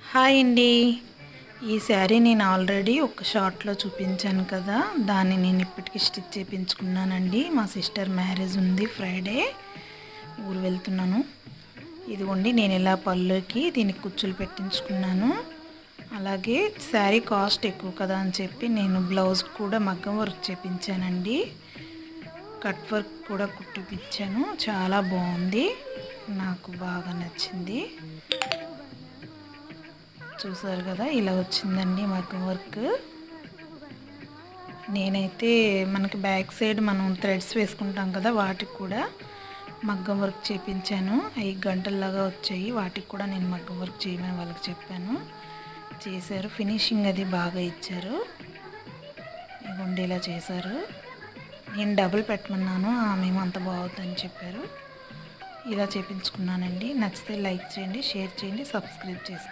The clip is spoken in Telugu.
హాయ్ అండి. ఈ శారీ నేను ఆల్రెడీ ఒక షార్ట్లో చూపించాను కదా, దాన్ని నేను ఇప్పటికి స్టిచ్ చేయించుకున్నానండి. మా సిస్టర్ మ్యారేజ్ ఉంది, ఫ్రైడే ఊరు వెళ్తున్నాను. ఇదిగోండి, నేను ఇలా పళ్ళుకి దీనికి కుచ్చులు పెట్టించుకున్నాను. అలాగే శారీ కాస్ట్ ఎక్కువ కదా అని చెప్పి నేను బ్లౌజ్ కూడా మగ్గం వర్క్ చేయించానండి. కట్ వర్క్ కూడా కుట్టిపించాను. చాలా బాగుంది, నాకు బాగా నచ్చింది. చూసారు కదా, ఇలా వచ్చిందండి మగ్గం వర్క్. నేనైతే మనకి బ్యాక్ సైడ్ మనం థ్రెడ్స్ వేసుకుంటాం కదా, వాటికి కూడా మగ్గం వర్క్ చేయించాను. 5 గంటల్లాగా వచ్చాయి. వాటికి కూడా నేను మగ్గం వర్క్ చేయమని వాళ్ళకి చెప్పాను, చేశారు. ఫినిషింగ్ అది బాగా ఇచ్చారు. ఇదిగోండి ఇలా చేశారు. నేను డబుల్ పెట్టమన్నాను, మేము అంత బాగుందని చెప్పారు. ఇలా చేయించుకున్నానండి. నచ్చితే లైక్ చేయండి, షేర్ చేయండి, సబ్స్క్రైబ్ చేసుకోండి.